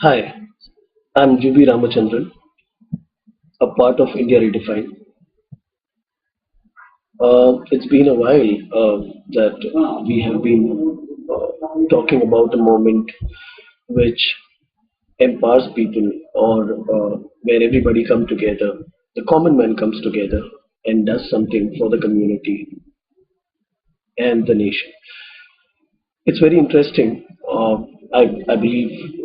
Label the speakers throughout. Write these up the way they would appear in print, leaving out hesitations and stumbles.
Speaker 1: Hi, I'm Jubi Ramachandran, a part of India Redefined. It's been a while that we have been talking about a moment which empowers people or where everybody comes together, the common man comes together and does something for the community and the nation. It's very interesting. I believe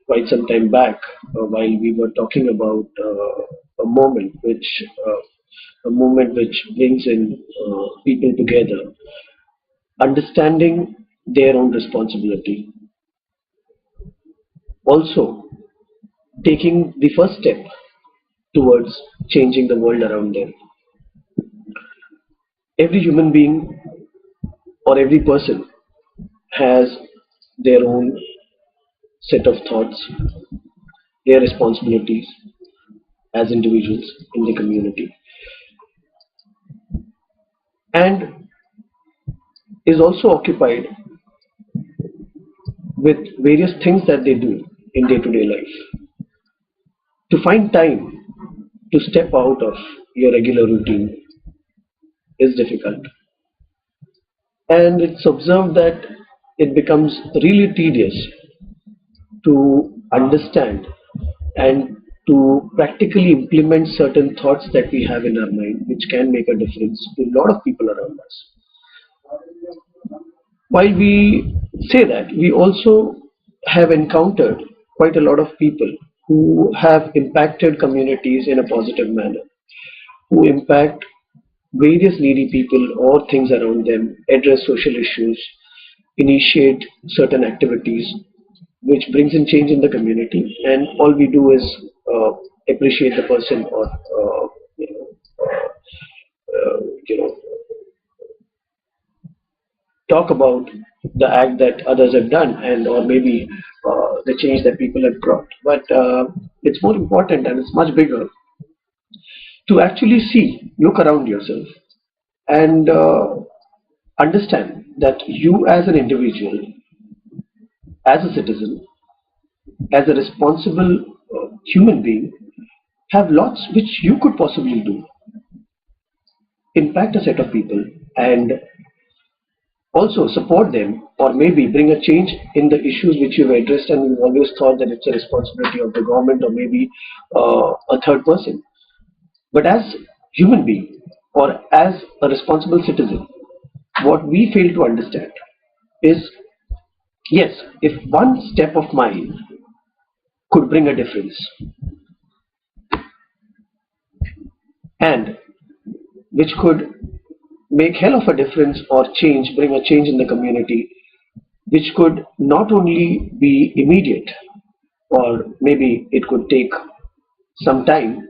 Speaker 1: quite some time back, while we were talking about a moment which brings in people together, understanding their own responsibility, also taking the first step towards changing the world around them. Every human being or every person has their own set of thoughts, their responsibilities as individuals in the community, and is also occupied with various things that they do in day-to-day life. To find time to step out of your regular routine is difficult, and it's observed that it becomes really tedious to understand and to practically implement certain thoughts that we have in our mind, which can make a difference to a lot of people around us. While we say that, we also have encountered quite a lot of people who have impacted communities in a positive manner, who impact various needy people or things around them, address social issues, initiate certain activities which brings in change in the community, and all we do is appreciate the person or you know, you know talk about the act that others have done and or maybe the change that people have brought. But it's more important and it's much bigger to actually see, look around yourself and understand that you as an individual, as a citizen, as a responsible human being, have lots which you could possibly do, impact a set of people, and also support them, or maybe bring a change in the issues which you've addressed and you've always thought that it's a responsibility of the government or maybe a third person. But as human being or as a responsible citizen, what we fail to understand is yes, if one step of mine could bring a difference and which could make hell of a difference or change, bring a change in the community, which could not only be immediate or maybe it could take some time,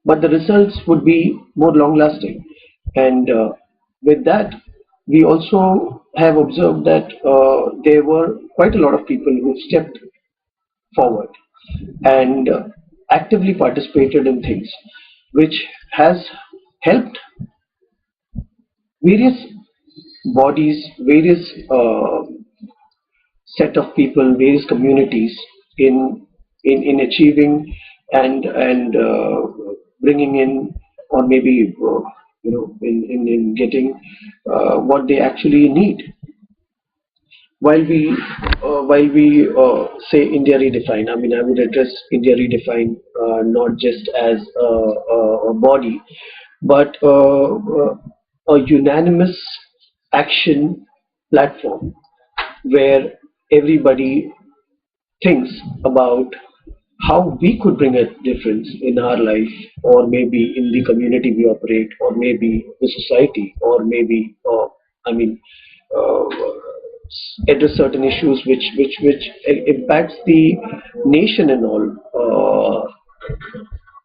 Speaker 1: but the results would be more long lasting. And with that, we also have observed that there were quite a lot of people who stepped forward and actively participated in things which has helped various bodies, various set of people, various communities in achieving and bringing in, or maybe in getting what they actually need. While we say India Redefined, I mean I would address India Redefined not just as a body, but a unanimous action platform where everybody thinks about how we could bring a difference in our life, or maybe in the community we operate, or maybe the society, or maybe, I mean, uh, address certain issues which impacts the nation and all,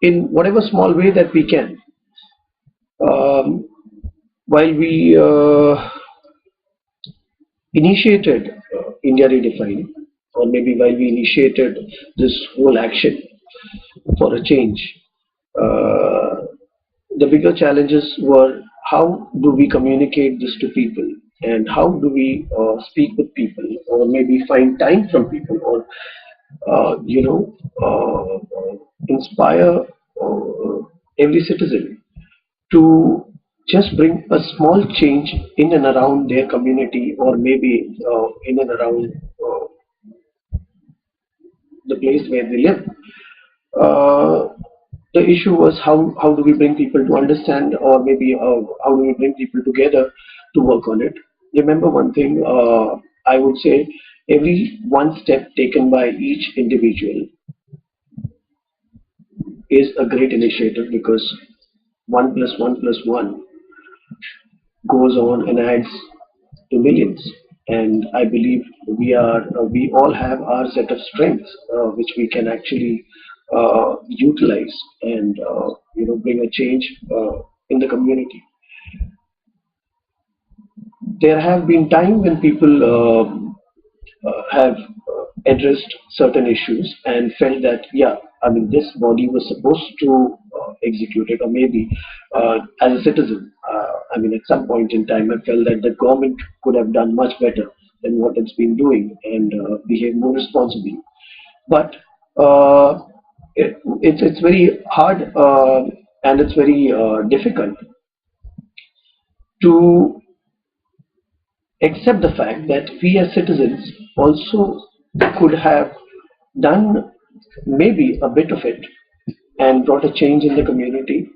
Speaker 1: in whatever small way that we can. Um, while we initiated India Redefined, or maybe while we initiated this whole action for a change, uh, the bigger challenges were how do we communicate this to people and how do we speak with people or maybe find time from people or you know, inspire every citizen to just bring a small change in and around their community, or maybe in and around the place where they live. Uh, the issue was how do we bring people to understand, or maybe how do we bring people together to work on it. Remember one thing, I would say every one step taken by each individual is a great initiative, because 1 plus 1 plus 1 goes on and adds to millions. And I believe we all have our set of strengths, which we can actually utilize and bring a change in the community. There have been times when people have addressed certain issues and felt that, yeah, I mean, this body was supposed to execute it, or maybe as a citizen, I mean, at some point in time, I felt that the government could have done much better than what it's been doing, and behave more responsibly. But it's very hard, and it's very difficult to accept the fact that we as citizens also could have done maybe a bit of it and brought a change in the community.